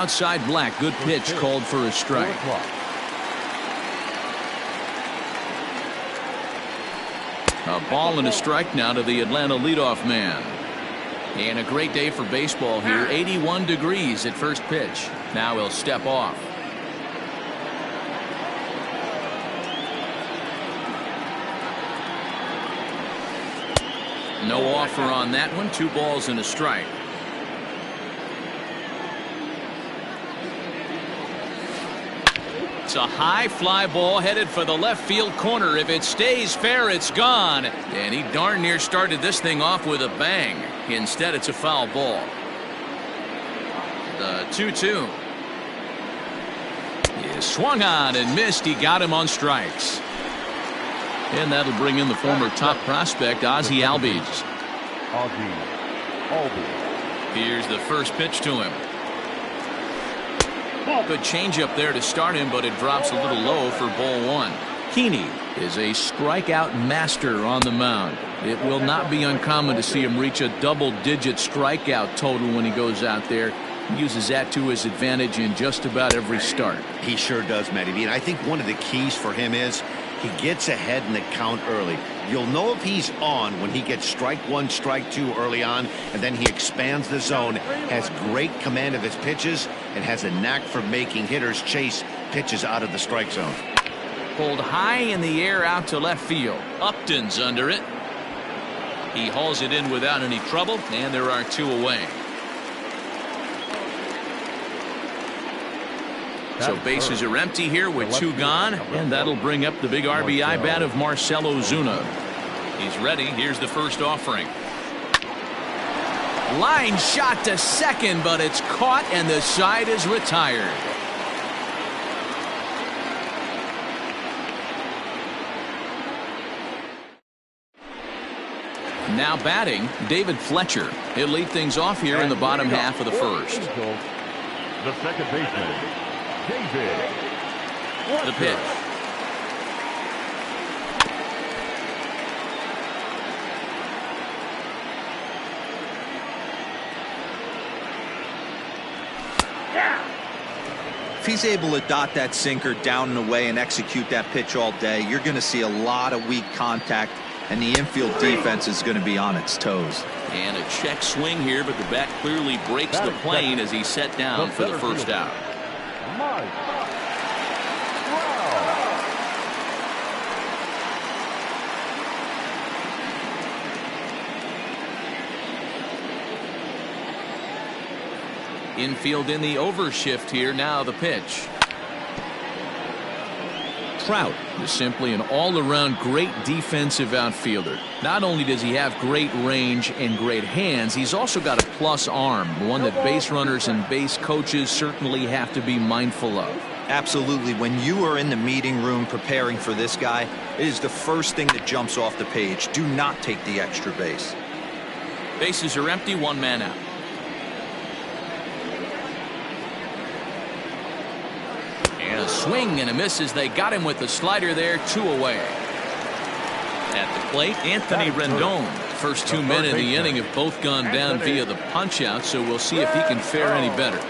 Outside Black, good pitch called for a strike. A ball and a strike now to the Atlanta leadoff man. And a great day for baseball here. 81 degrees at first pitch. Now he'll step off. No offer on that one. 2 balls and a strike. It's a high fly ball headed for the left field corner. If it stays fair, it's gone. And he darn near started this thing off with a bang. Instead, it's a foul ball. The 2-2. He swung on and missed. He got him on strikes. And that'll bring in the former top prospect, Ozzie Albies. Here's the first pitch to him. Good changeup there to start him, but it drops a little low for ball 1. Keeney is a strikeout master on the mound. It will not be uncommon to see him reach a double-digit strikeout total when he goes out there. He uses that to his advantage in just about every start. He sure does, Matty V. And I think one of the keys for him is he gets ahead in the count early. You'll know if he's on when he gets strike 1, strike 2 early on, and then he expands the zone, has great command of his pitches, and has a knack for making hitters chase pitches out of the strike zone. Pulled high in the air out to left field. Upton's under it. He hauls it in without any trouble, and there are 2 away. So bases are empty here with 2 gone, and that'll bring up the big RBI bat of Marcell Ozuna. He's ready. Here's the first offering. Line shot to second, but it's caught, and the side is retired. Now batting, David Fletcher. He'll lead things off here in the bottom half of the first. The second baseman, David. The pitch. If he's able to dot that sinker down and away and execute that pitch all day, you're going to see a lot of weak contact, and the infield defense is going to be on its toes. And a check swing here, but the bat clearly breaks the plane as he's set down for the first out. Infield in the overshift here. Now the pitch. Trout is simply an all-around great defensive outfielder. Not only does he have great range and great hands, he's also got a plus arm, one that base runners and base coaches certainly have to be mindful of. Absolutely. When you are in the meeting room preparing for this guy, it is the first thing that jumps off the page. Do not take the extra base. Bases are empty, 1 man out. And a swing and a miss as they got him with the slider there. 2 away. At the plate, Anthony Rendon. First 2 men in the inning have both gone down via the punch out, so we'll see if he can fare any better.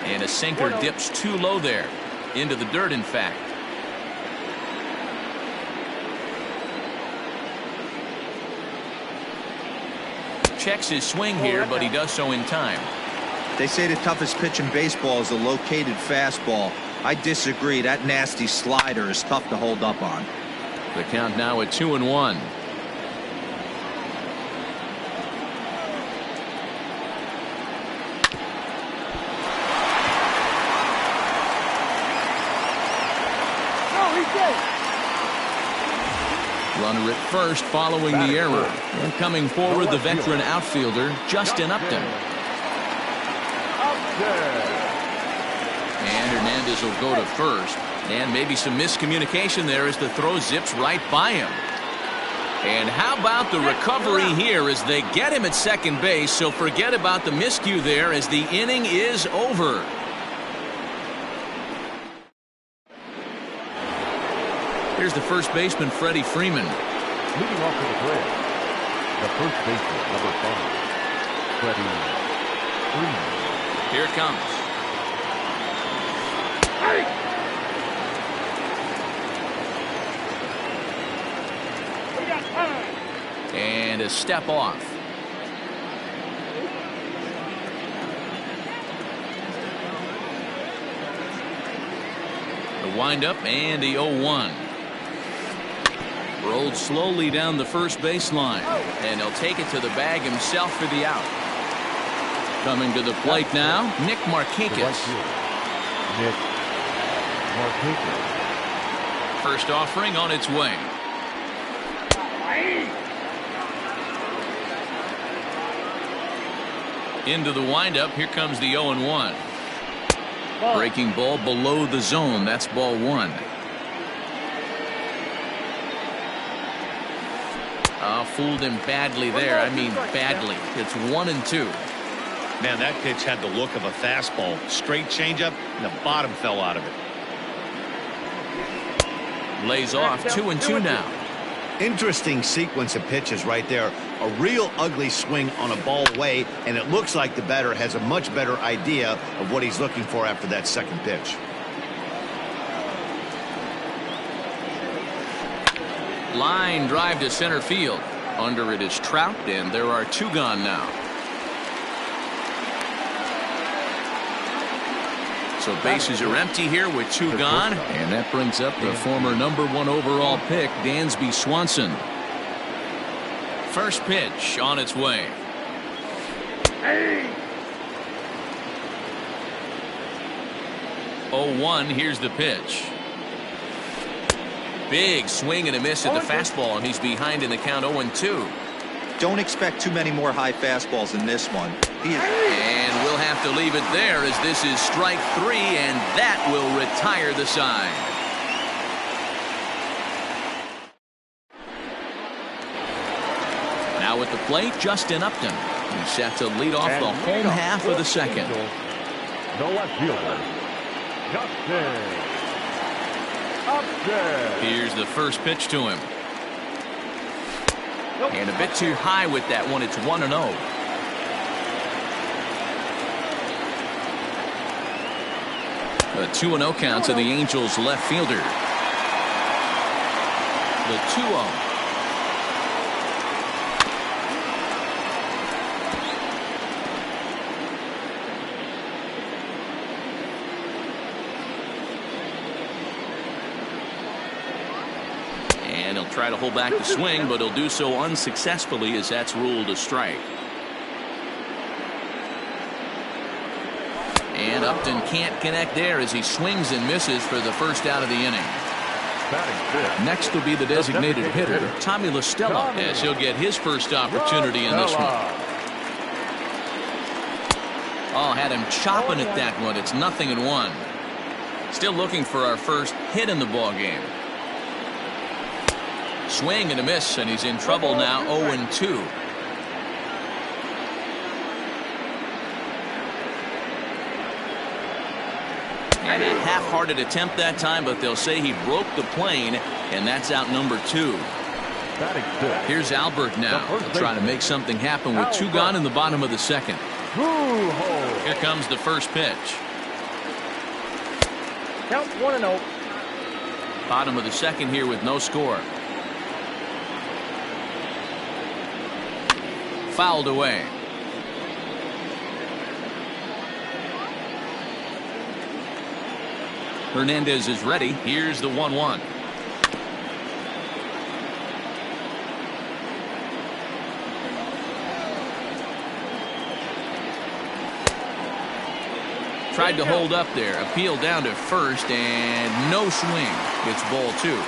And a sinker dips too low there. Into the dirt, in fact. Checks his swing here, but he does so in time. They say the toughest pitch in baseball is a located fastball. I disagree. That nasty slider is tough to hold up on. The count now at 2-1. Runner at first following the error. And coming forward, the veteran outfielder, Justin Upton. And Hernandez will go to first. And maybe some miscommunication there as the throw zips right by him. And how about the recovery here as they get him at second base, so forget about the miscue there as the inning is over. Here's the first baseman, Freddie Freeman. Leading off to the plate, the first baseman, number 5, Freddie Freeman. Here it comes. And a step off. The windup and the 0-1. Rolled slowly down the first baseline, and he'll take it to the bag himself for the out. Coming to the plate now, Nick Markakis. Nick Markakis. First offering on its way. Into the windup. Here comes the 0-1. Breaking ball below the zone. That's ball one. Fooled him badly there. I mean badly. It's 1-2. Man, that pitch had the look of a fastball. Straight changeup, and the bottom fell out of it. Lays off 2-2 now. Interesting sequence of pitches right there. A real ugly swing on a ball away, and it looks like the batter has a much better idea of what he's looking for after that second pitch. Line drive to center field. Under it is Trout, and there are two gone now. So bases are empty here with two gone, and that brings up the former #1 overall pick, Dansby Swanson. First pitch on its way. 0-1. Here's the pitch. Big swing and a miss at the fastball, and he's behind in the count 0-2. Don't expect too many more high fastballs in this one. And we'll have to leave it there as this is strike three, and that will retire the side. Now at the plate, Justin Upton. He's set to lead off the home half of the second. The left fielder, Justin Upton. Here's the first pitch to him. And a bit too high with that one. It's 1-0. A 2-0 count to the Angels left fielder. The 2-0. And he'll try to hold back the swing, but he'll do so unsuccessfully as that's ruled a strike. And Upton can't connect there as he swings and misses for the first out of the inning. Next will be the designated hitter, Tommy La Stella, as he'll get his first opportunity in this one. Oh, had him chopping at that one. It's 0-1. Still looking for our first hit in the ball game. Swing and a miss, and he's in trouble now. 0-2. And a half-hearted attempt that time, but they'll say he broke the plane, and that's out number 2. Here's Albert now, trying to make something happen with two gone in the bottom of the second. Here comes the first pitch. Count 1-0. Bottom of the second here with no score. Fouled away. Hernandez is ready. Here's the 1-1. Tried to hold up there. Appeal down to first, and no swing. It's ball 2.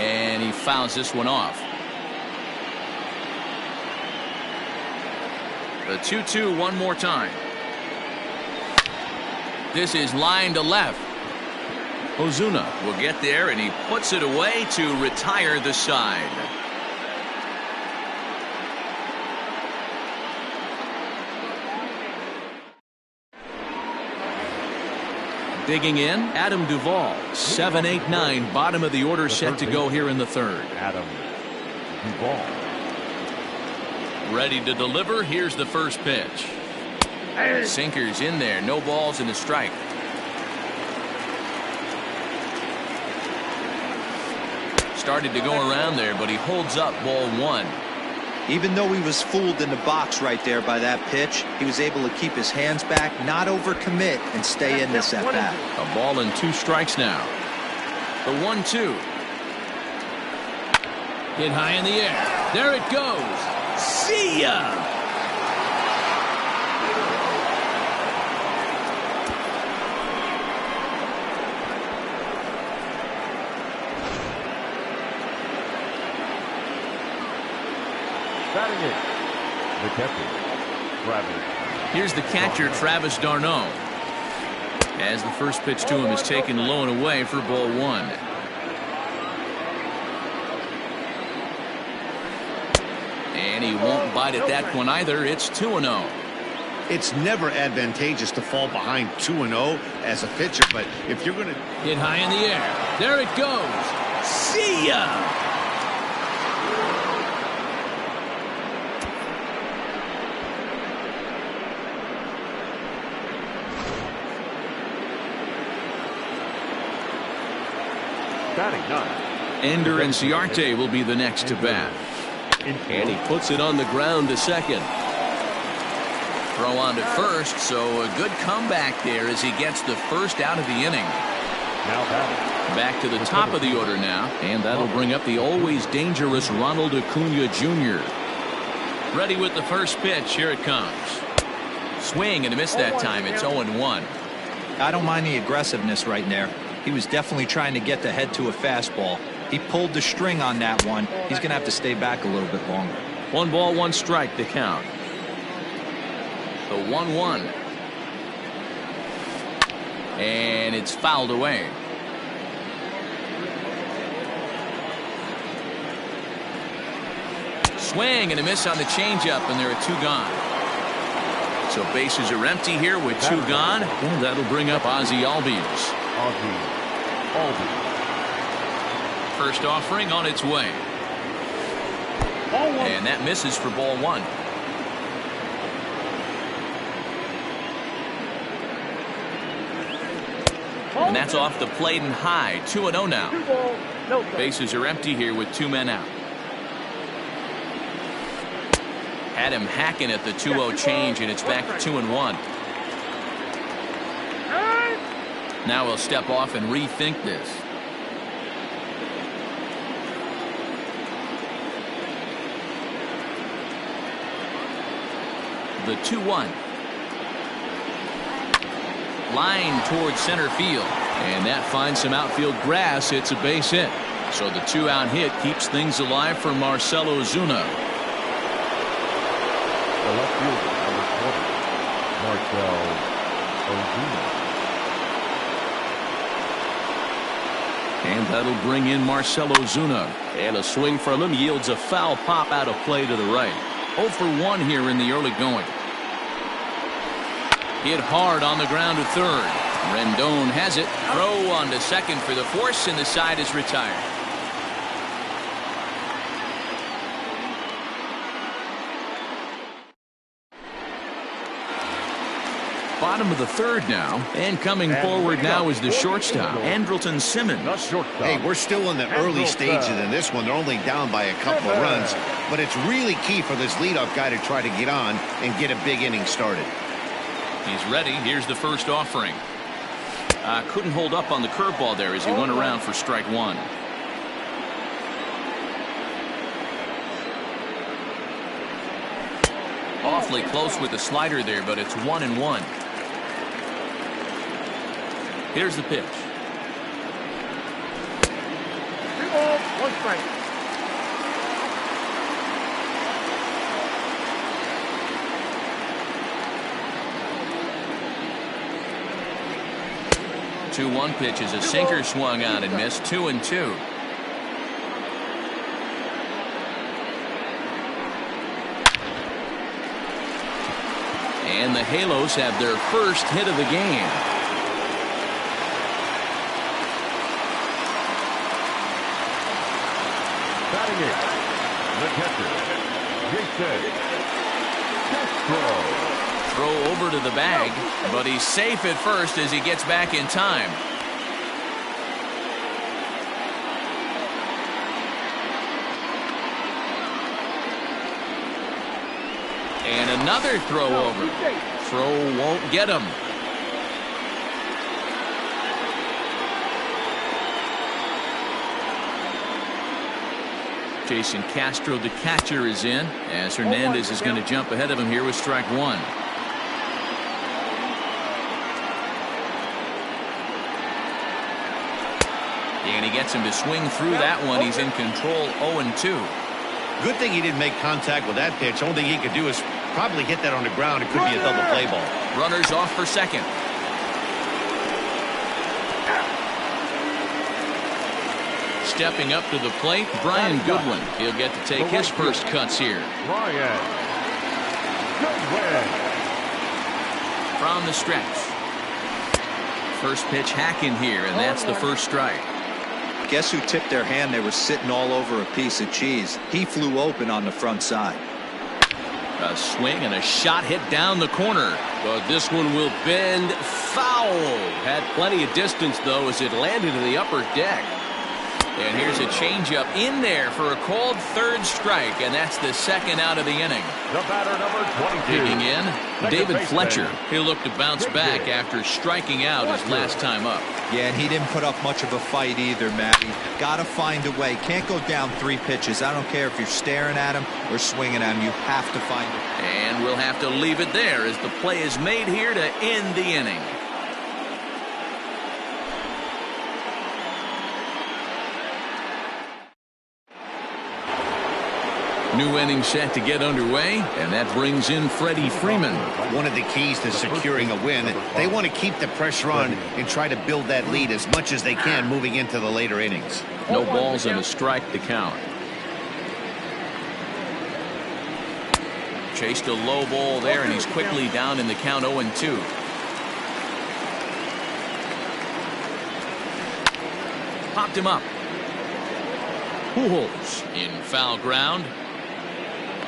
And he fouls this one off. The 2-2 one more time. This is line to left. Ozuna will get there, and he puts it away to retire the side. Digging in, Adam Duvall. 7-8-9, bottom of the order, set to go here in the third. Adam 2 ball. Ready to deliver. Here's the first pitch. Sinker's in there. No balls and a strike. Started to go around there, but he holds up ball 1. Even though he was fooled in the box right there by that pitch, he was able to keep his hands back, not overcommit, and stay in this at-bat. A ball and 2 strikes now. The 1-2. Hit high in the air. There it goes. See ya! Batting it, the catcher, Travis. Here's the catcher, Travis d'Arnaud. As the first pitch to him is taken low and away for ball 1. And he won't bite at that one either. It's 2-0. It's never advantageous to fall behind 2-0 as a pitcher, but if you're going to hit high in the air, there it goes. See ya! Batting 9. Ender Inciarte will be the next to bat. And he puts it on the ground to second. Throw on to first, so a good comeback there as he gets the first out of the inning. Now batting. Back to the top of the order now, and that'll bring up the always dangerous Ronald Acuna Jr. Ready with the first pitch. Here it comes. Swing and a miss that time. It's 0-1. I don't mind the aggressiveness right there. He was definitely trying to get the head to a fastball. He pulled the string on that one. He's going to have to stay back a little bit longer. 1 ball, 1 strike to count. The 1-1. And it's fouled away. Swing and a miss on the changeup, and there are 2 gone. So bases are empty here with 2 gone, and that'll bring up Ozzie Albies. First offering on its way. And that misses for ball 1. And that's off the plate and high. 2-0 now. Bases are empty here with 2 men out. Had him hacking at the 2-0 change, and it's back to 2-1. Now he'll step off and rethink this. The 2-1. Line towards center field. And that finds some outfield grass. It's a base hit. So the 2-out hit keeps things alive for Marcell Ozuna. The left fielder, number 20, Marcell Ozuna. And that'll bring in Marcell Ozuna. And a swing from him yields a foul pop out of play to the right. 0 for 1 here in the early going. Hit hard on the ground to third. Rendon has it. Throw on to second for the force, and the side is retired. Bottom of the third now, and coming forward now is the shortstop, Andrelton Simmons. Hey, we're still in the early stages in this one. They're only down by a couple of runs, but it's really key for this leadoff guy to try to get on and get a big inning started. He's ready. Here's the first offering. Couldn't hold up on the curveball there as he went around for strike 1. Awfully close with the slider there, but it's 1-1. Here's the pitch. 3 balls, 1 strike. The 2-1 pitch is a sinker swung on and missed. 2-2. And the Halos have their first hit of the game. Batting it, The catcher, Jason Castro. Throw over to the bag, but he's safe at first as he gets back in time. And another throw over. Throw won't get him. Jason Castro, the catcher, is in, as Hernandez is going to jump ahead of him here with strike one. And he gets him to swing through that one. He's in control, 0-2. Good thing he didn't make contact with that pitch. Only thing he could do is probably hit that on the ground. It could be a double play ball. Runners off for second. Stepping up to the plate, Brian Goodwin. He'll get to take his first cuts here. Brian Goodwin. From the stretch. First pitch hacking here, and that's the first strike. Guess who tipped their hand? They were sitting all over a piece of cheese. He flew open on the front side. A swing and a shot hit down the corner. But this one will bend foul. Had plenty of distance, though, as it landed in the upper deck. And here's a changeup in there for a called third strike, and that's the second out of the inning. The batter, number 22. Digging in, David baseman. Fletcher. He'll look to bounce back after striking out his last time up. Yeah, and he didn't put up much of a fight either, Matty. Got to find a way. Can't go down 3 pitches. I don't care if you're staring at him or swinging at him. You have to find it. And we'll have to leave it there as the play is made here to end the inning. New inning set to get underway, and that brings in Freddie Freeman. One of the keys to securing a win, they want to keep the pressure on and try to build that lead as much as they can moving into the later innings. No balls and a strike to count. Chased a low ball there, and he's quickly down in the count, 0-2. Popped him up. Pujols in foul ground.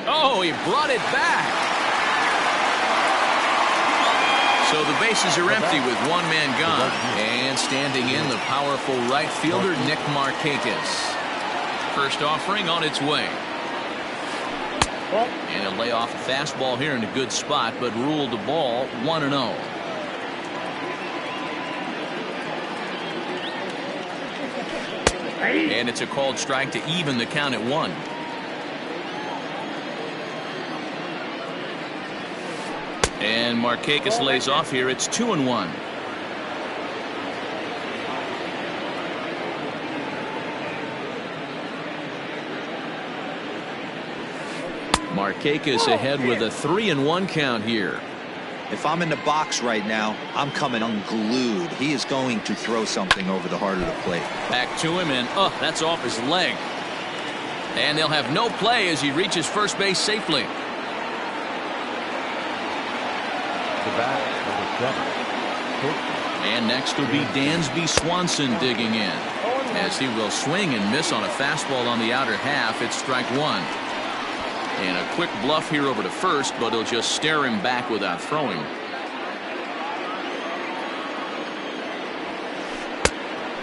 Oh, he brought it back. So the bases are empty with one man gone. And standing in, the powerful right fielder, Nick Markakis. First offering on its way. And he'll lay off a fastball here in a good spot, but ruled the ball 1-0. And it's a called strike to even the count at 1. And Markakis lays off here. It's 2-1. Markakis ahead with a 3-1 count here. If I'm in the box right now, I'm coming unglued. He is going to throw something over the heart of the plate. Back to him, and that's off his leg. And they'll have no play as he reaches first base safely. The bat, number 7. And next will be Dansby Swanson digging in, as he will swing and miss on a fastball on the outer half. It's strike 1. And a quick bluff here over to first, but he'll just stare him back without throwing.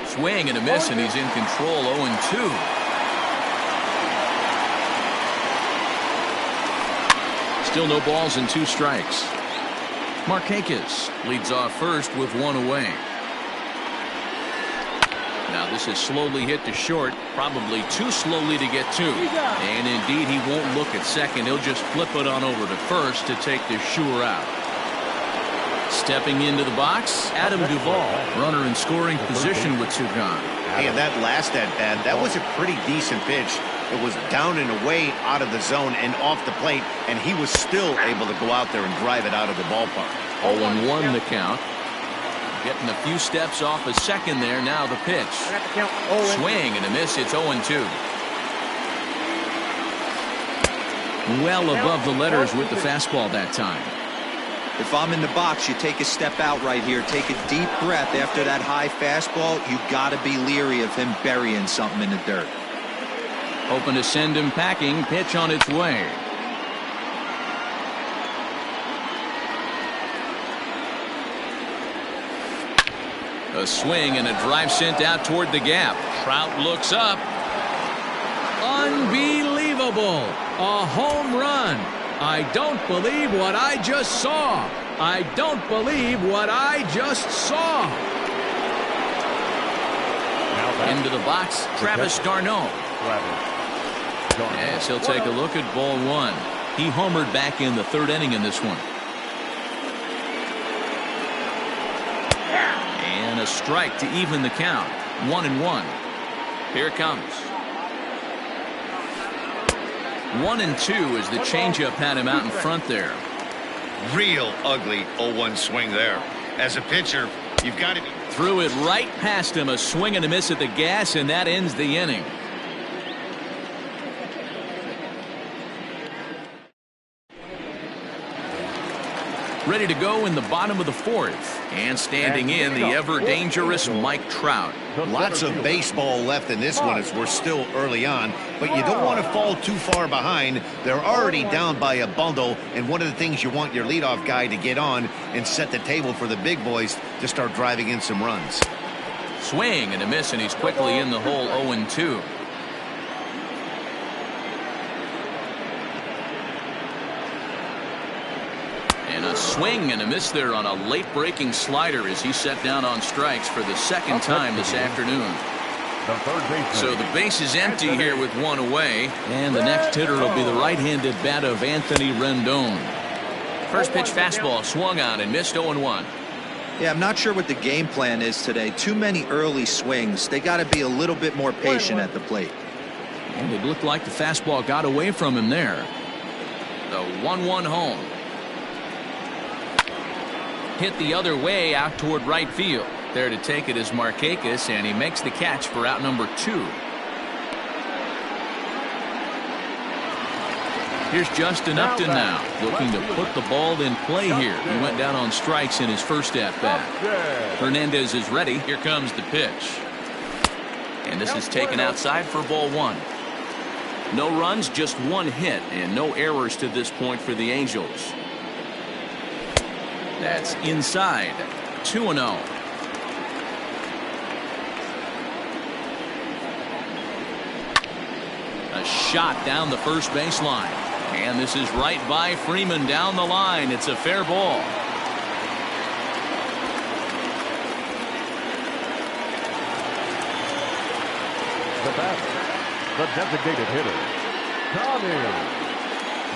Swing and a miss, and he's in control, 0-2. Still no balls and 2 strikes. Markakis leads off first with 1 away. Now this is slowly hit to short, probably too slowly to get to. And indeed, he won't look at second. He'll just flip it on over to first to take the sure out. Stepping into the box, Adam Duvall, runner in scoring position with 2 gone. Hey, and that last at-bat, that was a pretty decent pitch. It was down and away out of the zone and off the plate, and he was still able to go out there and drive it out of the ballpark. 0-1 the count. Getting a few steps off a second there. Now the pitch. Swing and a miss. It's 0-2. Well above the letters with the fastball that time. If I'm in the box, you take a step out right here. Take a deep breath after that high fastball. You got to be leery of him burying something in the dirt. Hoping to send him packing. Pitch on its way. A swing and a drive sent out toward the gap. Trout looks up. Unbelievable. A home run. I don't believe what I just saw. I don't believe what I just saw. Into the box, Travis d'Arnaud. Yes, he'll take a look at ball one. He homered back in the third inning in this one. And a strike to even the count. 1-1. Here it comes. 1-2 as the changeup had him out in front there. Real ugly 0-1 swing there. As a pitcher, you've got to be. Threw it right past him. A swing and a miss at the gas, and that ends the inning. Ready to go in the bottom of the fourth. And standing in, the ever-dangerous Mike Trout. Lots of baseball left in this one as we're still early on, but you don't want to fall too far behind. They're already down by a bundle, and one of the things you want your leadoff guy to get on and set the table for the big boys to start driving in some runs. Swing and a miss, and he's quickly in the hole. 0-2. And a swing and a miss there on a late breaking slider as he set down on strikes for the second time this afternoon. So the base is empty here with one away, and the next hitter will be the right-handed bat of Anthony Rendon. First pitch fastball swung on and missed. 0-1. Yeah, I'm not sure what the game plan is today. Too many early swings. They got to be a little bit more patient at the plate. And it looked like the fastball got away from him there. The 1-1 home. Hit the other way out toward right field. There to take it is Markakis, and he makes the catch for out number 2. Here's Justin Upton now, looking to put the ball in play here. He went down on strikes in his first at-bat. Hernandez is ready. Here comes the pitch. And this is taken outside for ball 1. No runs, just one hit, and no errors to this point for the Angels. That's inside. 2-0. A shot down the first baseline. And this is right by Freeman down the line. It's a fair ball. The batter, the designated hitter, Tommy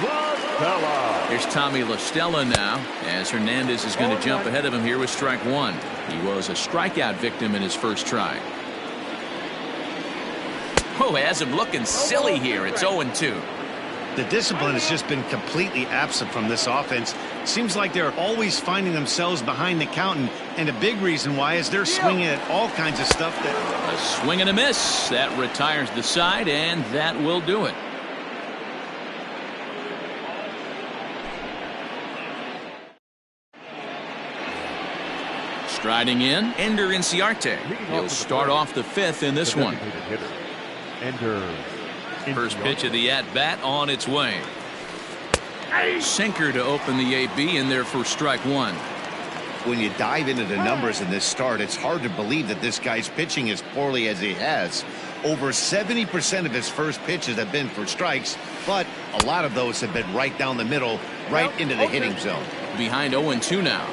LaStella. Here's Tommy La Stella now, as Hernandez is going to jump ahead of him here with strike 1. He was a strikeout victim in his first try. Oh, has him looking silly here. It's 0-2. The discipline has just been completely absent from this offense. Seems like they're always finding themselves behind the count, and a big reason why is they're swinging at all kinds of stuff. A swing and a miss. That retires the side, and that will do it. Striding in, Ender Inciarte. He'll start off the 5th in this one. First pitch of the at-bat on its way. Sinker to open the AB in there for strike 1. When you dive into the numbers in this start, it's hard to believe that this guy's pitching as poorly as he has. Over 70% of his first pitches have been for strikes, but a lot of those have been right down the middle, right into the hitting zone. Behind 0-2 now.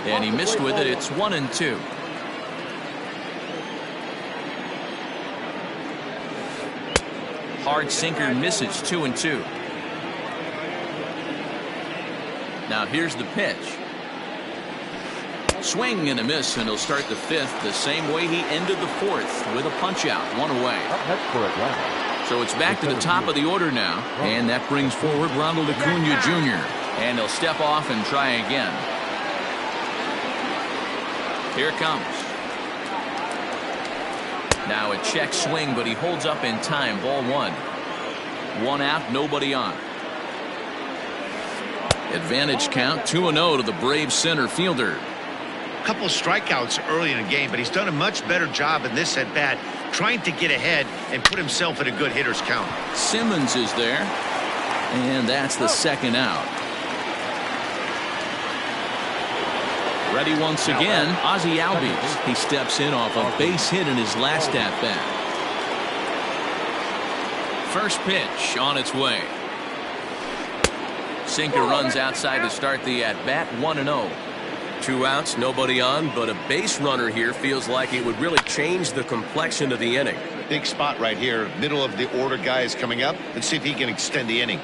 And he missed with it. It's 1-2. Hard sinker misses. 2-2. Now here's the pitch. Swing and a miss, and he'll start the 5th the same way he ended the 4th with a punch out. 1 away. So it's back to the top of the order now, and that brings forward Ronald Acuna Jr. And he'll step off and try again. Here it comes. Now a check swing, but he holds up in time. Ball 1. 1 out, nobody on. Advantage count. 2-0 to the Braves center fielder. couple strikeouts early in the game, but he's done a much better job in this at-bat trying to get ahead and put himself in a good hitter's count. Simmons is there, and that's the second out. Ready once again, Ozzie Albies. He steps in off a base hit in his last at-bat. First pitch on its way. Sinker runs outside to start the at-bat, 1-0. 2 outs, nobody on, but a base runner here feels like it would really change the complexion of the inning. Big spot right here. Middle of the order guy is coming up. Let's see if he can extend the inning.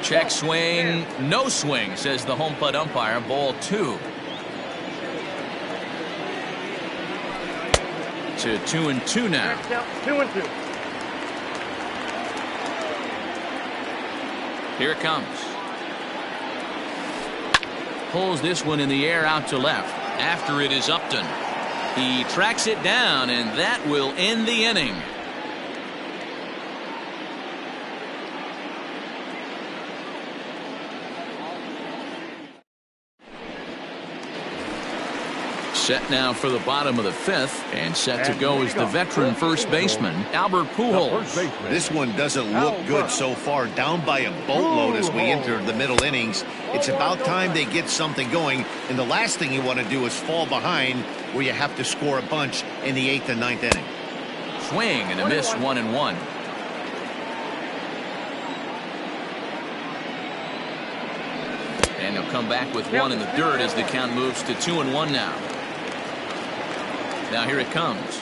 Check swing, no swing, says the home plate umpire. Ball 2. To 2-2 now. 2-2. Here it comes. Pulls this one in the air out to left. After it is Upton. He tracks it down, and that will end the inning. Set now for the bottom of the 5th, and set to go is the veteran first baseman, Albert Pujols. This one doesn't look good so far. Down by a boatload as we enter the middle innings. It's about time they get something going, and the last thing you want to do is fall behind where you have to score a bunch in the 8th and 9th inning. Swing and a miss, 1-1. And he'll come back with one in the dirt as the count moves to 2-1 now. Now here it comes.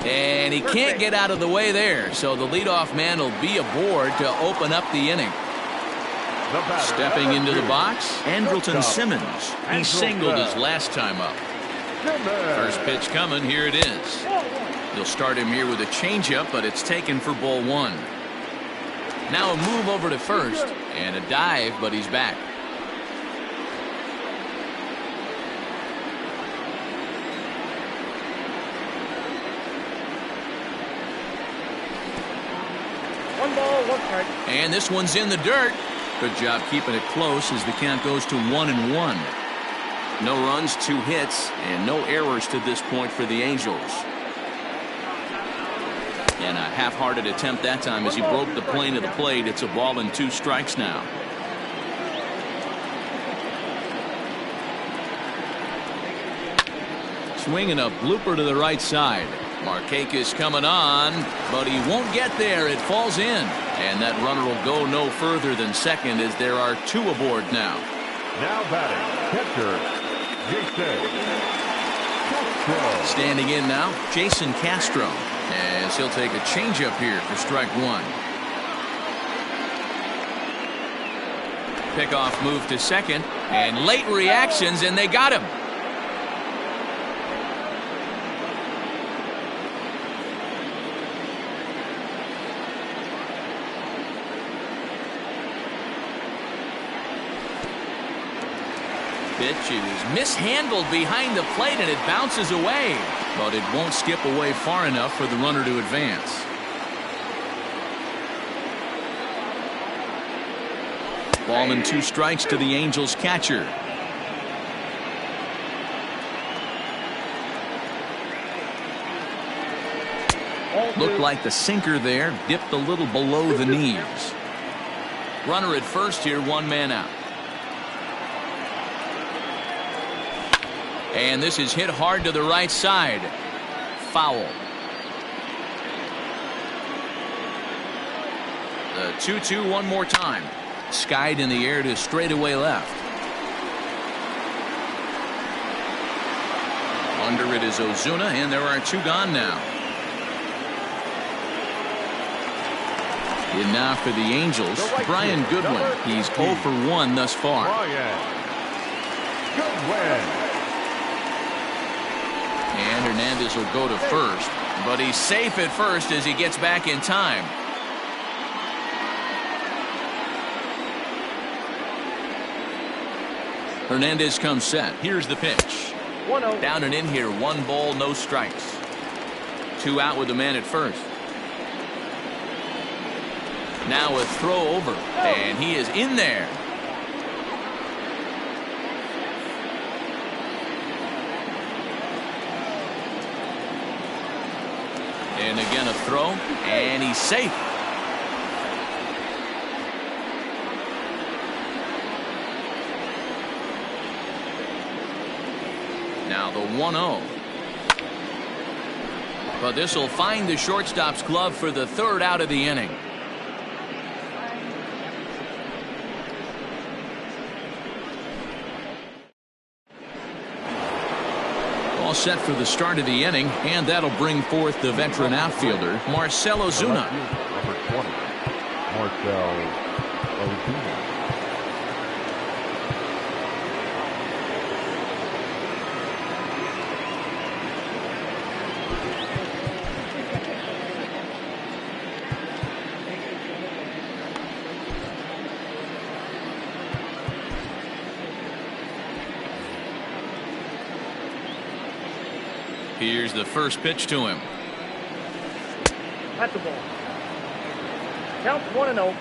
And he can't get out of the way there, so the leadoff man will be aboard to open up the inning. Stepping into the box, Andrelton Simmons. He singled his last time up. First pitch coming, here it is. You'll start him here with a changeup, but it's taken for ball 1. Now a move over to first, and a dive, but he's back. One ball, one strike. And this one's in the dirt. Good job keeping it close as the count goes to 1-1. No runs, 2 hits, and no errors to this point for the Angels. And a half-hearted attempt that time as he broke the plane of the plate. It's a ball and 2 strikes now. Swinging a blooper to the right side. Markakis coming on, but he won't get there. It falls in. And that runner will go no further than second as there are 2 aboard now. Now batting, catcher, Jason Castro. Standing in now, Jason Castro. As he'll take a changeup here for strike 1. Pickoff move to second, and late reactions, and they got him. Pitch is mishandled behind the plate, and it bounces away, but it won't skip away far enough for the runner to advance. Ball and 2 strikes to the Angels catcher. Looked like the sinker there dipped a little below the knees. Runner at first here, 1 man out. And this is hit hard to the right side. Foul. The 2-2 one more time. Skied in the air to straightaway left. Under it is Ozuna, and there are 2 gone now. In now for the Angels, Brian Goodwin. He's 0 for 1 thus far. Goodwin. And Hernandez will go to first, but he's safe at first as he gets back in time. Hernandez comes set. Here's the pitch. 1-0. Down and in here, 1 ball, no strikes. 2 out with the man at first. Now a throw over, and he is in there. And again a throw, and he's safe. Now the 1-0. But this will find the shortstop's glove for the 3rd out of the inning. All set for the start of the inning, and that'll bring forth the veteran outfielder, Marcell Ozuna. Number 20, Marcell Ozuna. Here's the first pitch to him. At the ball. Count 1-0.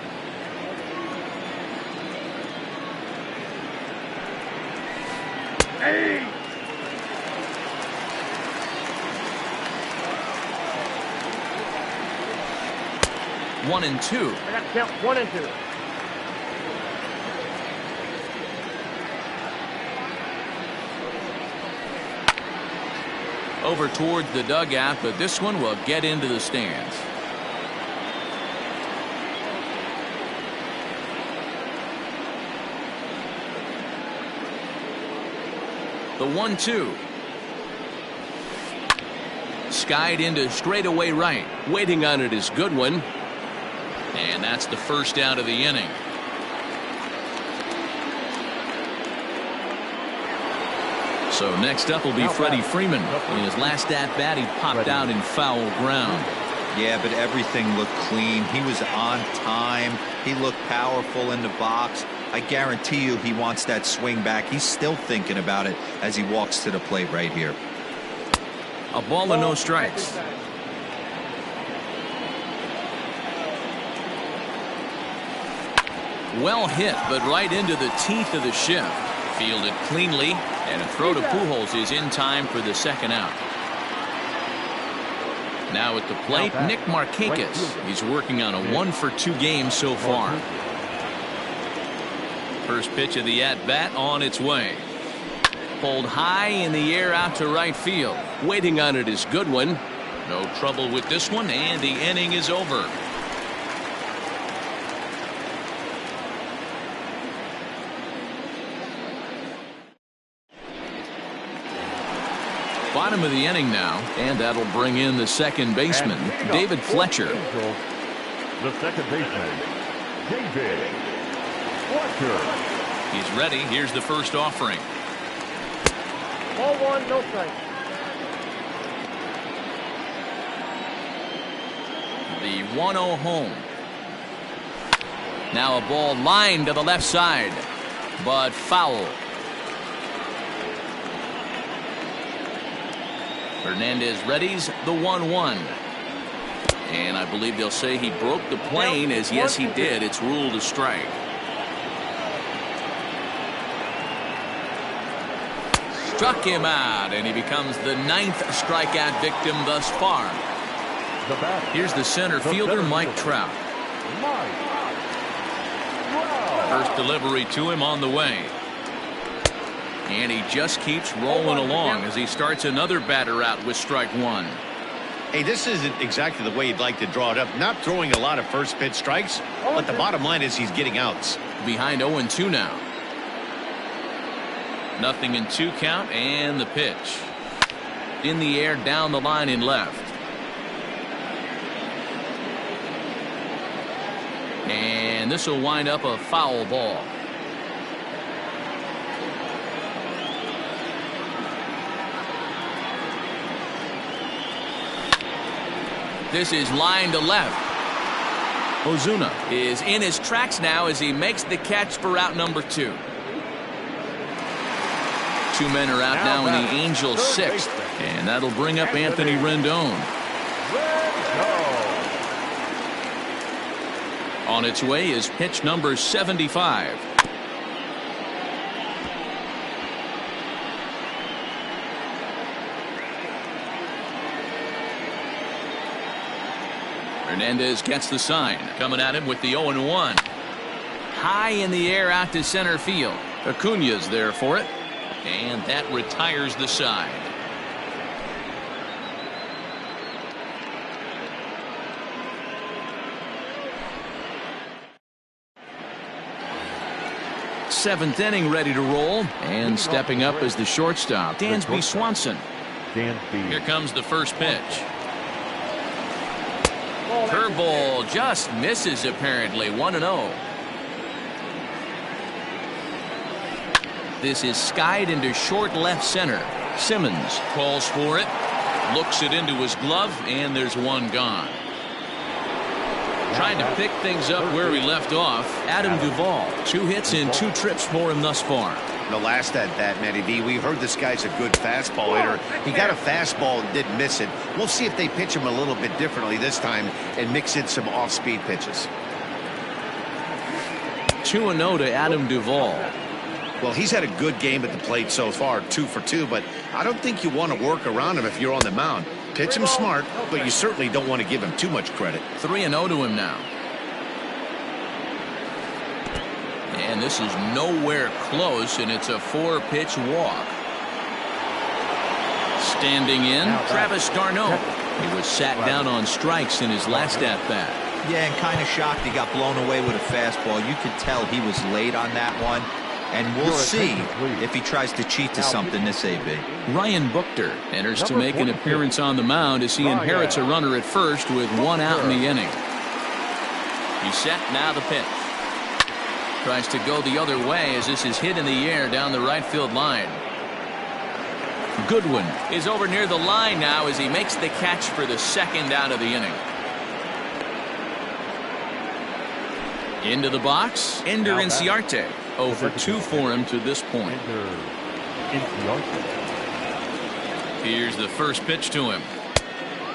Hey! 1-2. I got count 1-2. Over towards the dugout, but this one will get into the stands. The 1-2. Skied into straightaway right. Waiting on it is Goodwin. And that's the first out of the inning. So next up will be Freddie Freeman. In his last at-bat, he popped out in foul ground. Yeah, but everything looked clean. He was on time. He looked powerful in the box. I guarantee you he wants that swing back. He's still thinking about it as he walks to the plate right here. A ball and no strikes. Well hit, but right into the teeth of the shift. Fielded cleanly, and a throw to Pujols is in time for the 2nd out. Now at the plate, Nick Markakis. He's working on a 1-for-2 game so far. First pitch of the at-bat on its way. Pulled high in the air out to right field. Waiting on it is Goodwin. No trouble with this one, and the inning is over. Bottom of the inning now, and that'll bring in the second baseman, David Fletcher. The second baseman, David Fletcher. He's ready. Here's the first offering. Ball 1, no strike. The 1-0 home. Now a ball lined to the left side, but foul. Hernandez readies the 1-1. And I believe they'll say he broke the plane, as yes he did. It's ruled a strike. Struck him out, and he becomes the 9th strikeout victim thus far. Here's the center fielder, Mike Trout. First delivery to him on the way. And he just keeps rolling along as he starts another batter out with strike 1. Hey, this isn't exactly the way you'd like to draw it up. Not throwing a lot of first pitch strikes, but the bottom line is he's getting outs. Behind 0-2 now. Nothing in 2 count, and the pitch. In the air, down the line in left. And this will wind up a foul ball. This is line to left. Ozuna is in his tracks now as he makes the catch for out number 2. 2 men are out now in the Angels' 6th, and that'll bring up Anthony Rendon. On its way is pitch number 75. Hernandez gets the sign. Coming at him with the 0-1. High in the air out to center field. Acuna's there for it. And that retires the side. Seventh inning ready to roll. And stepping up as the shortstop, Dansby Swanson. Here comes the first pitch. Curveball just misses apparently. 1-0. This is skied into short left center. Simmons calls for it, looks it into his glove, and there's one gone. Trying to pick things up where we left off, Adam Duvall. 2 hits and 2 trips for him thus far. The last at bat, Matty V, we heard this guy's a good fastball hitter. He got a fastball and didn't miss it. We'll see if they pitch him a little bit differently this time and mix in some off-speed pitches. 2-0 to Adam Duvall. Well, he's had a good game at the plate so far, 2 for 2, but I don't think you want to work around him if you're on the mound. Pitch him smart, but you certainly don't want to give him too much credit. 3-0 to him now. And this is nowhere close, and it's a 4-pitch walk. Standing in, Travis d'Arnaud. He was sat down on strikes in his last at-bat. Yeah, and kind of shocked he got blown away with a fastball. You could tell he was late on that one. And we'll see if he tries to cheat to something this AB. Ryan Buchter enters to make an appearance on the mound as he inherits a runner at first with 1 out in the inning. He's set, now the pitch. Tries to go the other way as this is hit in the air down the right field line. Goodwin is over near the line now as he makes the catch for the 2nd out of the inning. Into the box, Ender Inciarte. 0 for 2 for him to this point. Here's the first pitch to him.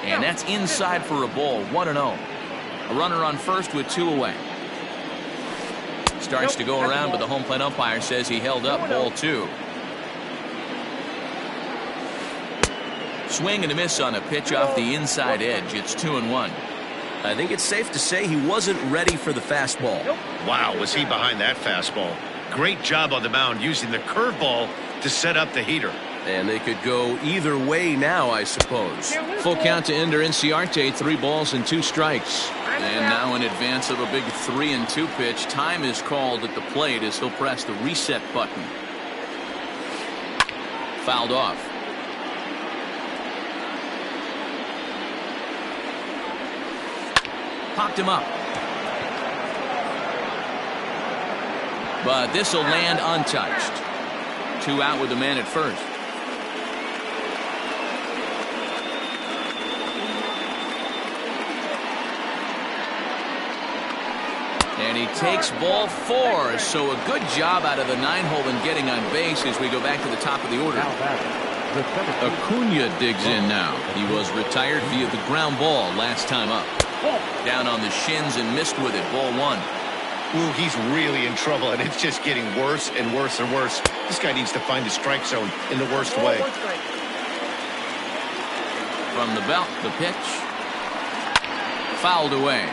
And that's inside for a ball. 1-0. A runner on first with 2 away. Starts to go around, but the home plate umpire says he held up. Ball 2. Swing and a miss on a pitch off the inside edge. It's 2-1. I think it's safe to say he wasn't ready for the fastball. Wow, was he behind that fastball. Great job on the mound using the curveball to set up the heater. And they could go either way now, I suppose. Full count to Ender Inciarte, 3 balls and 2 strikes. And now in advance of a big 3-2 pitch, time is called at the plate as he'll press the reset button. Fouled off. Popped him up. But this will land untouched. 2 out with the man at first. And he takes ball 4. So a good job out of the 9-hole in getting on base as we go back to the top of the order. Acuna digs in now. He was retired via the ground ball last time up. Down on the shins and missed with it. Ball 1. Ooh, he's really in trouble, and it's just getting worse and worse and worse. This guy needs to find the strike zone in the worst way. From the belt, the pitch. Fouled away.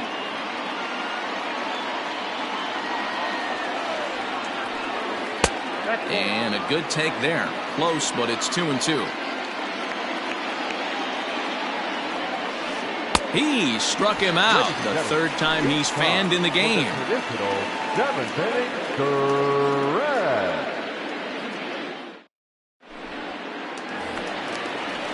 And a good take there. Close, but it's 2-2. He struck him out. The 3rd time he's fanned in the game.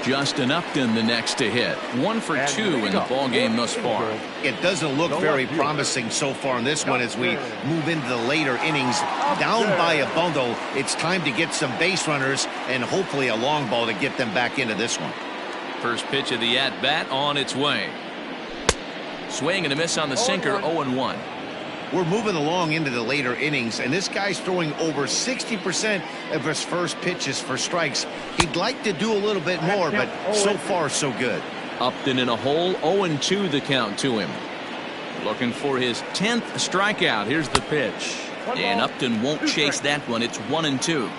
Justin Upton the next to hit. 1 for 2 in the ball game thus far. It doesn't look very promising so far in this one as we move into the later innings. Down by a bundle, it's time to get some base runners and hopefully a long ball to get them back into this one. First pitch of the at-bat on its way. Swing and a miss on the sinker. 0-1. We're moving along into the later innings, and this guy's throwing over 60% of his first pitches for strikes. He'd like to do a little bit more, but so far so good. Upton in a hole. 0-2 the count to him. Looking for his 10th strikeout. Here's the pitch. And Upton won't chase that one. It's 1-2.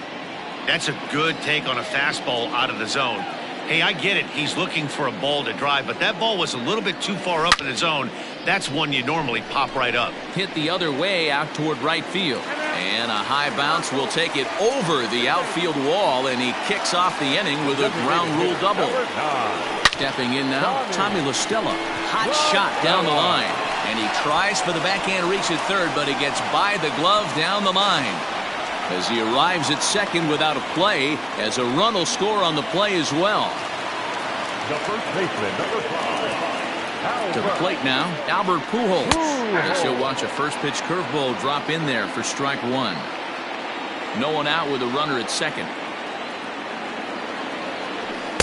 That's a good take on a fastball out of the zone. Hey, I get it. He's looking for a ball to drive, but that ball was a little bit too far up in the zone. That's one you normally pop right up. Hit the other way out toward right field. And a high bounce will take it over the outfield wall, and he kicks off the inning with a ground rule double. Stepping in now, Tommy La Stella. Hot shot down the line. And he tries for the backhand reach at third, but he gets by the glove down the line. As he arrives at second without a play, as a run will score on the play as well. The first baseman, number 5. To the plate now, Albert Pujols. As he'll watch a first pitch curveball drop in there for strike one. No one out with a runner at second.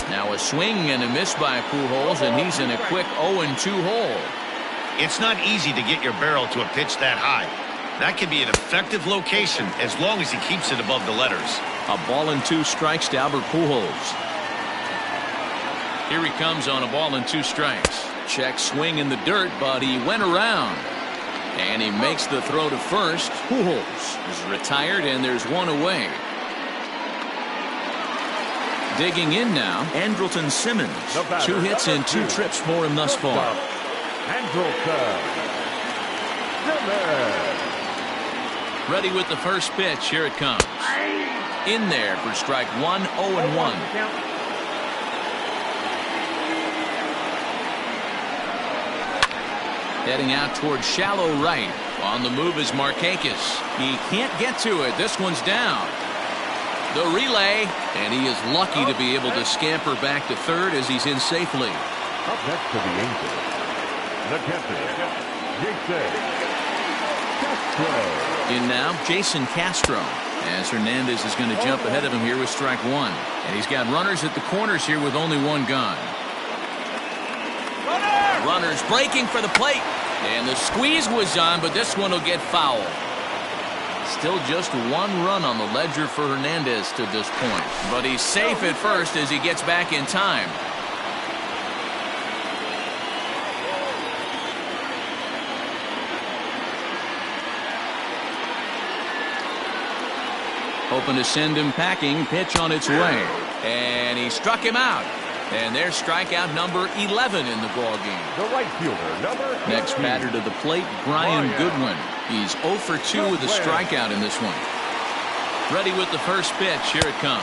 Now a swing and a miss by Pujols, and he's in a quick 0-2 hole. It's not easy to get your barrel to a pitch that high. That can be an effective location as long as he keeps it above the letters. A ball and 2 strikes to Albert Pujols. Here he comes on a ball and 2 strikes. Check swing in the dirt, but he went around. And he makes the throw to first. Pujols is retired, and there's one away. Digging in now, Andrelton Simmons. 2 hits and 2 trips for him thus far. Andrelton Simmons. Ready with the first pitch. Here it comes. In there for strike one, 0-1. Heading out towards shallow right. On the move is Markakis. He can't get to it. This one's down. The relay, and he is lucky to be able to scamper back to third as he's in safely. Up next to the Angels, the catcher, Jason Castro. In now, Jason Castro, as Hernandez is going to jump ahead of him here with strike one. And he's got runners at the corners here with only one gone. Runners breaking for the plate. And the squeeze was on, but this one will get foul. Still just 1 run on the ledger for Hernandez to this point. But he's safe at first as he gets back in time. Hoping to send him packing. Pitch on its way. And he struck him out. And there's strikeout number 11 in the ballgame. The right fielder, number 3. Next batter to the plate, Brian Goodwin. He's 0 for 2 with a strikeout in this one. Ready with the first pitch. Here it comes.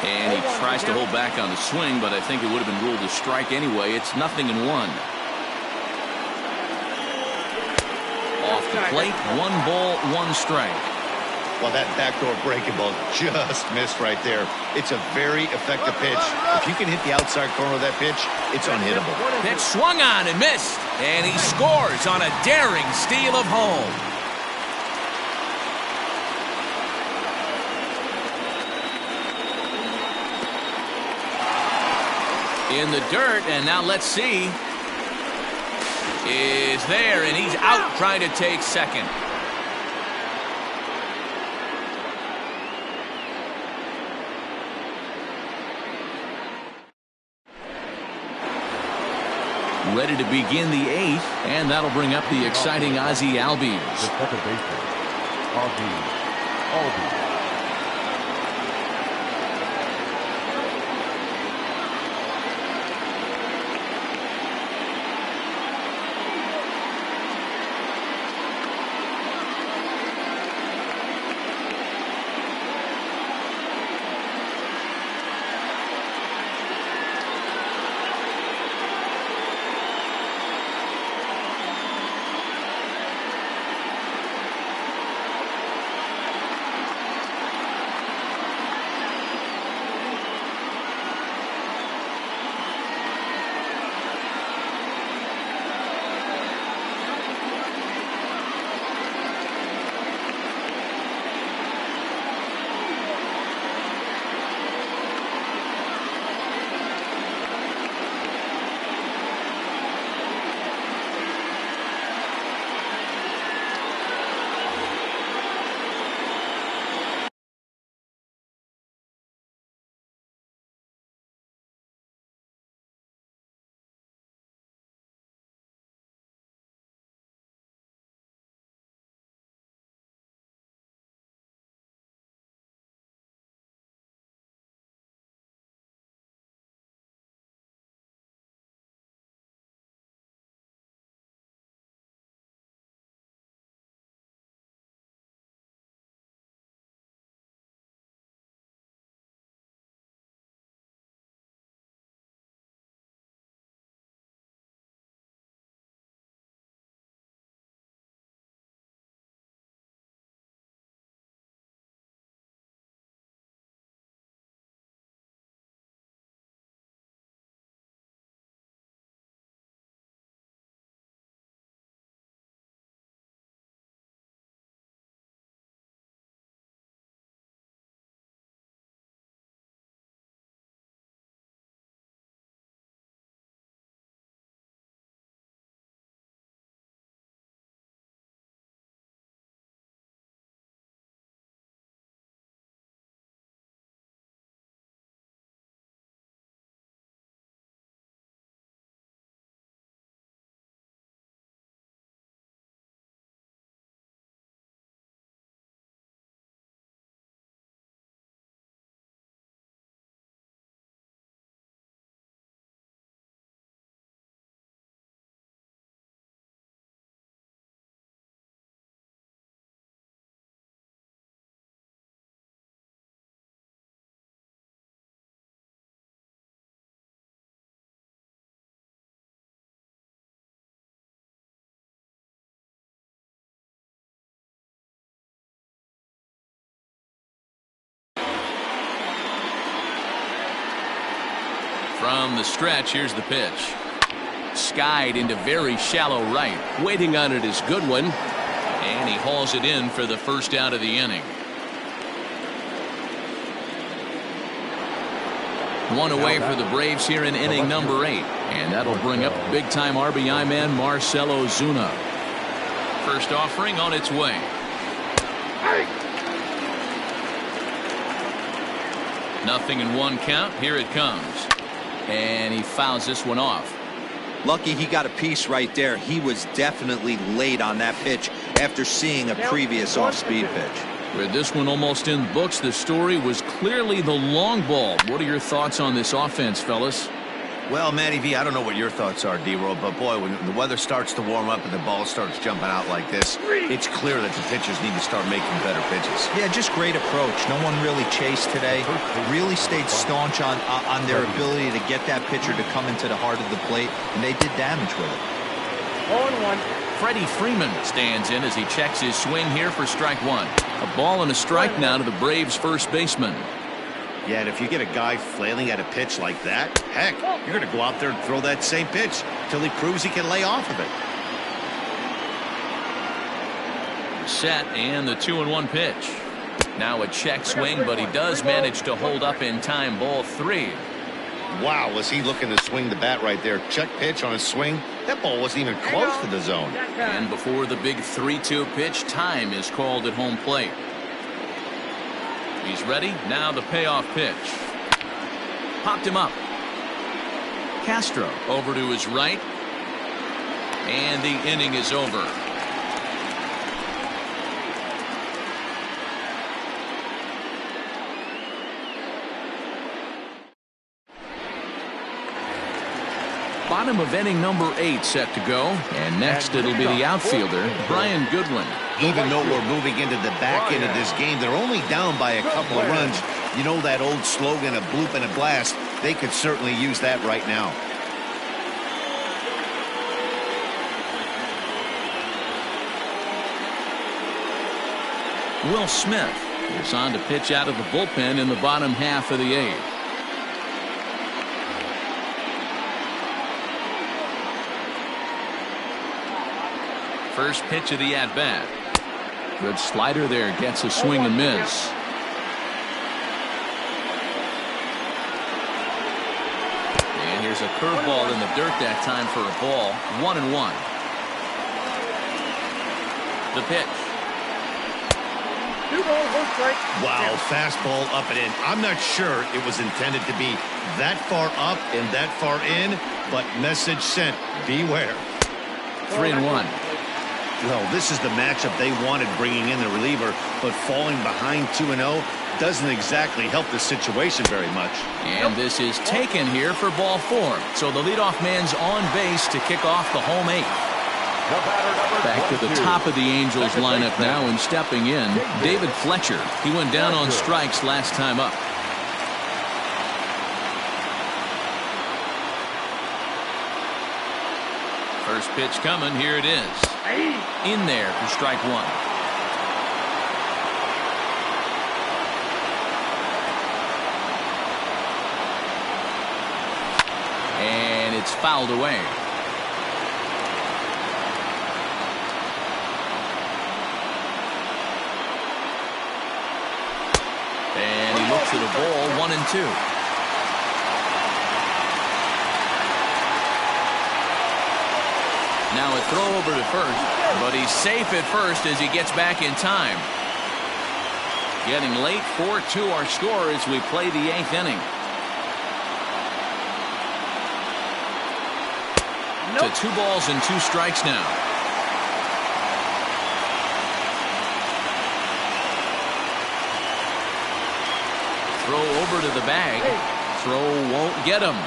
And he tries to hold back on the swing, but I think it would have been ruled a strike anyway. It's 0-1. Off the plate, 1 ball, 1 strike. Well, that backdoor breaking ball just missed right there. It's a very effective pitch. If you can hit the outside corner of that pitch, it's unhittable. Pitch swung on and missed. And he scores on a daring steal of home. In the dirt, and now let's see. Is there, and he's out trying to take second. Ready to begin the 8th, and that'll bring up the exciting Ozzie Albies. The second baseman, Ozzie Albies. From the stretch, here's the pitch. Skied into very shallow right. Waiting on it is good one. And he hauls it in for the first out of the inning. One away for the Braves here in inning number 8. And that'll bring up big-time RBI man Marcell Ozuna. First offering on its way. Nothing in 1 count. Here it comes. And he fouls this one off. Lucky he got a piece right there. He was definitely late on that pitch after seeing a previous off-speed pitch. With this one almost in books, the story was clearly the long ball. What are your thoughts on this offense, fellas? Well, Matty V, I don't know what your thoughts are, D-Roll, but boy, when the weather starts to warm up and the ball starts jumping out like this, it's clear that the pitchers need to start making better pitches. Yeah, just great approach. No one really chased today. Really stayed staunch on their ability to get that pitcher to come into the heart of the plate, and they did damage with it. 0-1. Freddie Freeman stands in as he checks his swing here for strike 1. A ball and a strike now to the Braves' first baseman. Yeah, and if you get a guy flailing at a pitch like that, heck, you're going to go out there and throw that same pitch till he proves he can lay off of it. Set and the 2-1 pitch. Now a check swing, but he does manage to hold up in time. Ball 3. Wow, was he looking to swing the bat right there? Check pitch on his swing. That ball wasn't even close to the zone. And before the big 3-2 pitch, time is called at home plate. He's ready. Now the payoff pitch. Popped him up. Castro over to his right. And the inning is over. Bottom of inning number 8 set to go. And next it'll be the outfielder, Brian Goodwin. Even though we're moving into the back end of this game, they're only down by a couple of runs. You know that old slogan, a bloop and a blast? They could certainly use that right now. Will Smith is on to pitch out of the bullpen in the bottom half of the 8th. First pitch of the at-bat. Good slider there, gets a swing and miss. And here's a curveball in the dirt that time for a ball. 1-1. The pitch. Wow, fastball up and in. I'm not sure it was intended to be that far up and that far in, but message sent. Beware. 3-1. Well, this is the matchup they wanted bringing in the reliever, but falling behind 2-0 doesn't exactly help the situation very much. And this is taken here for ball 4. So the leadoff man's on base to kick off the home 8th. Back to the top of the Angels lineup now, and stepping in, David Fletcher. He went down on strikes last time up. First pitch coming. Here it is. In there for strike 1. And it's fouled away. And he looks at a ball. 1-2. Now a throw over to first, but he's safe at first as he gets back in time. Getting late. 4-2 our score as we play the 8th inning. To 2 balls and 2 strikes now. Throw over to the bag. Throw won't get him.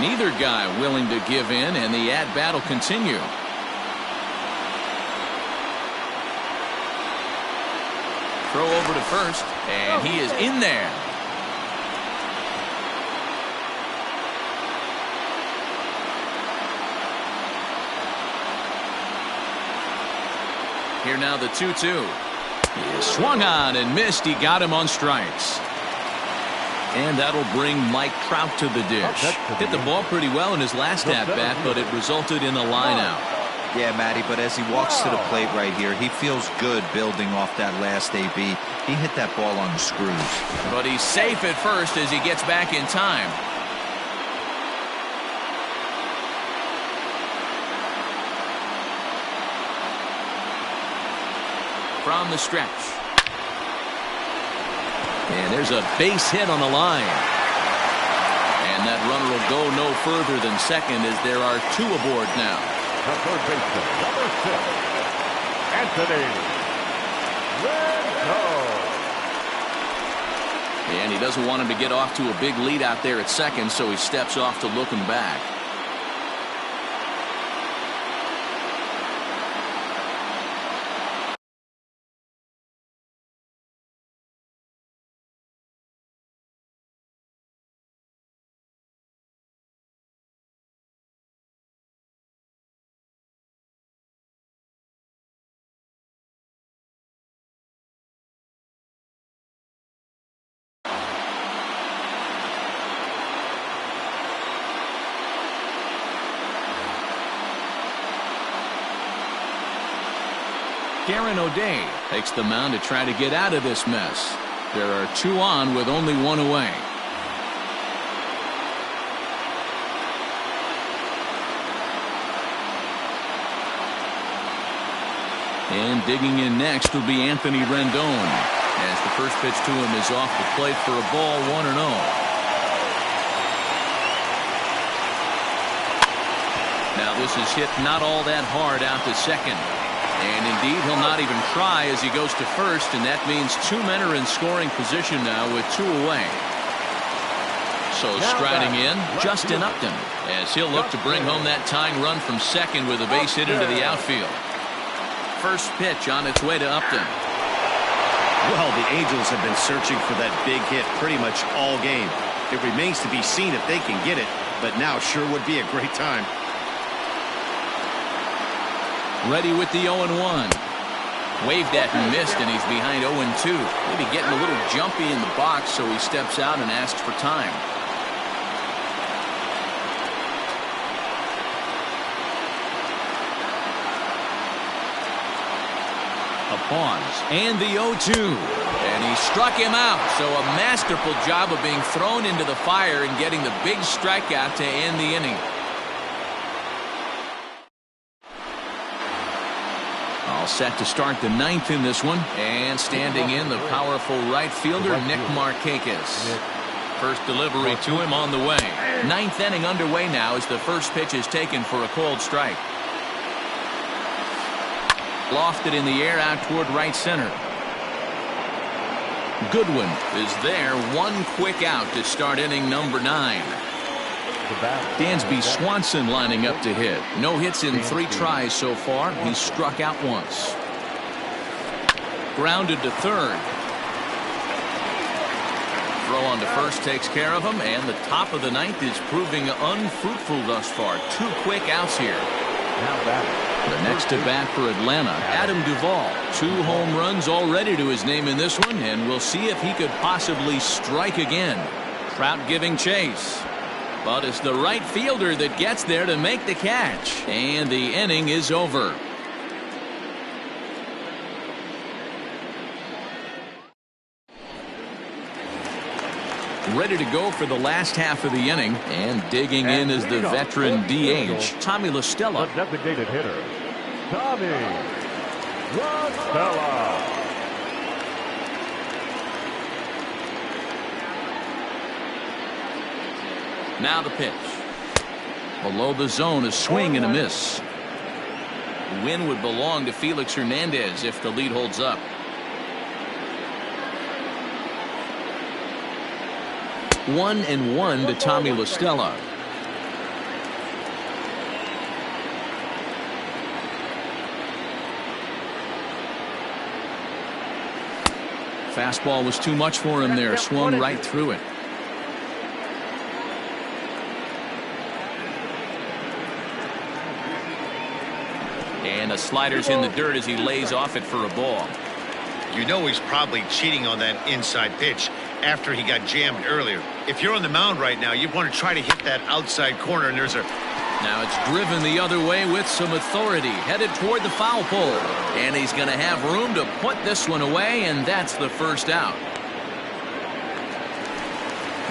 Neither guy willing to give in, and the at-bat will continue. Throw over to first, and he is in there. here now, the 2-2. He swung on and missed. He got him on strikes. And that'll bring Mike Trout to the dish. Hit the ball pretty well in his last at-bat, but it resulted in a line out. Yeah, Matty, but as he walks to the plate right here, he feels good building off that last AB. He hit that ball on the screws. But he's safe at first as he gets back in time. From the stretch. And there's a base hit on the line. And that runner will go no further than second as there are two aboard now. The third baseman, number 6, Anthony Rendon. And he doesn't want him to get off to a big lead out there at second, so he steps off to look him back. Karen O'Day takes the mound to try to get out of this mess. There are two on with only one away. And digging in next will be Anthony Rendon as the first pitch to him is off the plate for a ball, 1-0. Now this is hit not all that hard out to second. And indeed, he'll not even try as he goes to first, and that means two men are in scoring position now with two away. So striding in, Justin Upton, as he'll look to bring home that tying run from second with a base hit into the outfield. First pitch on its way to Upton. Well, the Angels have been searching for that big hit pretty much all game. It remains to be seen if they can get it, but now sure would be a great time. Ready with the 0-1. Waved at and missed, and he's behind 0-2. Maybe getting a little jumpy in the box, so he steps out and asks for time. A pause, and the 0-2. And he struck him out, so a masterful job of being thrown into the fire and getting the big strikeout to end the inning. All set to start the ninth in this one. And standing in, the powerful right fielder, Nick Markakis. First delivery to him on the way. Ninth inning underway now as the first pitch is taken for a cold strike. Lofted in the air out toward right center. Goodwin is there. One quick out to start inning number 9. Dansby Swanson lining up to hit. No hits in 3 tries so far. He's struck out once. Grounded to third. Throw on to first takes care of him, and the top of the ninth is proving unfruitful thus far. 2 quick outs here. The next to bat for Atlanta, Adam Duvall. 2 home runs already to his name in this one, and we'll see if he could possibly strike again. Trout giving chase. But it's the right fielder that gets there to make the catch. And the inning is over. Ready to go for the last half of the inning. And digging in is the veteran DH, Tommy La Stella. The designated hitter, Tommy La Stella. Now the pitch. Below the zone, a swing and a miss. The win would belong to Felix Hernandez if the lead holds up. One and one to Tommy La Stella. Fastball was too much for him there. Swung right through it. And the slider's in the dirt as he lays off it for a ball. You know he's probably cheating on that inside pitch after he got jammed earlier. If you're on the mound right now, you want to try to hit that outside corner, and there's a... Now it's driven the other way with some authority, headed toward the foul pole. And he's going to have room to put this one away, and that's the first out.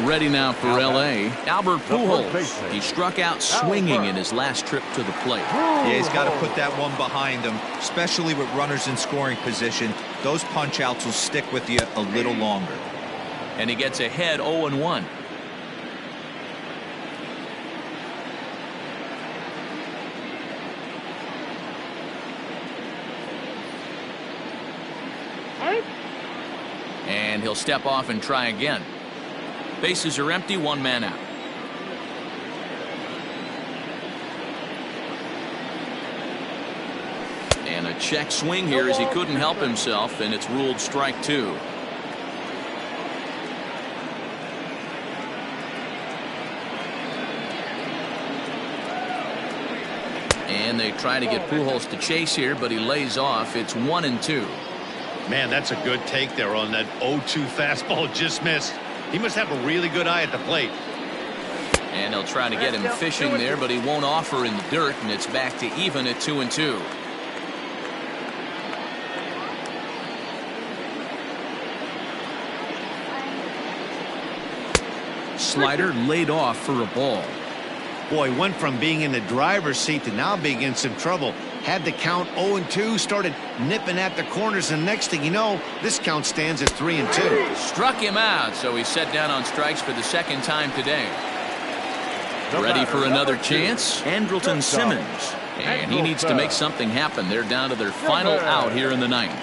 Ready now for L.A., Albert Pujols. He struck out swinging in his last trip to the plate. Yeah, he's got to put that one behind him, especially with runners in scoring position. Those punch-outs will stick with you a little longer. And he gets ahead 0-1. And he'll step off and try again. Bases are empty, one man out. And a check swing here as he couldn't help himself, and it's ruled strike two. And they try to get Pujols to chase here, but he lays off. It's 1-2. Man, that's a good take there on that 0-2 fastball, just missed. He must have a really good eye at the plate. And they'll try to get him fishing there, but he won't offer in the dirt, and it's back to even at 2-2. Slider laid off for a ball. Boy, went from being in the driver's seat to now being in some trouble. Had the count 0-2, started nipping at the corners, and next thing you know, this count stands at 3-2. Struck him out, so he's set down on strikes for the second time today. Ready for another chance? Andrelton Simmons. And he needs to make something happen. They're down to their final out here in the ninth.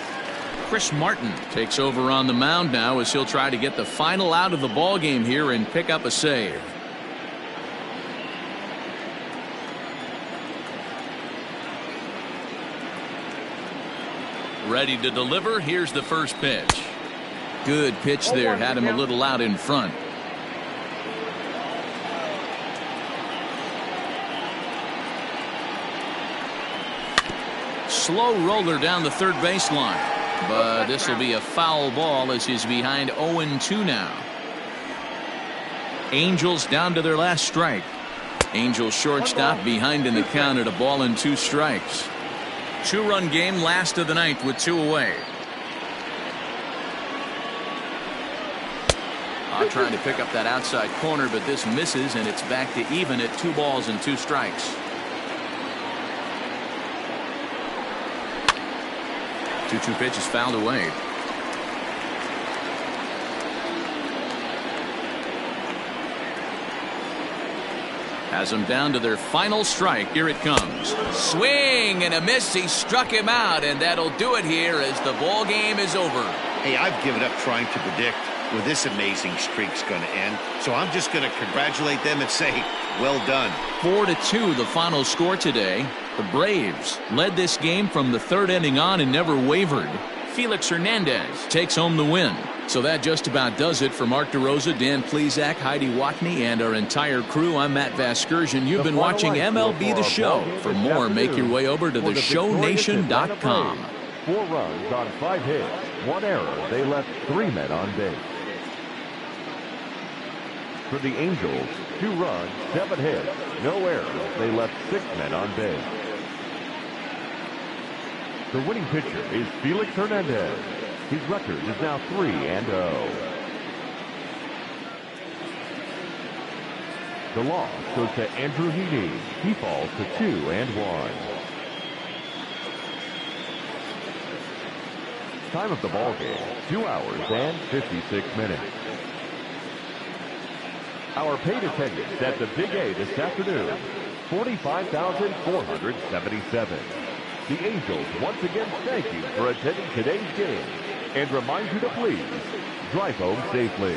Chris Martin takes over on the mound now as he'll try to get the final out of the ball game here and pick up a save. Ready to deliver. Here's the first pitch. Good pitch there. Had him a little out in front. Slow roller down the third baseline. But this will be a foul ball as he's behind 0-2 now. Angels down to their last strike. Angels shortstop behind in the count at 1-2 strikes. Two-run game, last of the ninth with 2 away. Trying to pick up that outside corner, but this misses, and it's back to even at 2 balls and 2 strikes. 2-2 pitch is fouled away. Has them down to their final strike. Here it comes. Swing and a miss. He struck him out, and that'll do it here as the ball game is over. Hey, I've given up trying to predict where this amazing streak's going to end, so I'm just going to congratulate them and say, well done. 4-2 the final score today. The Braves led this game from the third inning on and never wavered. Felix Hernandez takes home the win. So that just about does it for Mark DeRosa, Dan Plesac, Heidi Watney, and our entire crew. I'm Matt Vasgersian. You've been watching MLB The Show. For more, make your way over to theshownation.com. 4 runs on 5 hits, 1 error. They left 3 men on base. For the Angels, 2 runs, 7 hits, no errors. They left 6 men on base. The winning pitcher is Felix Hernandez. His record is now 3-0. The loss goes to Andrew Heaney. He falls to 2-1. Time of the ball game, 2 hours and 56 minutes. Our paid attendance at the Big A this afternoon, 45,477. The Angels once again thank you for attending today's game and remind you to please drive home safely.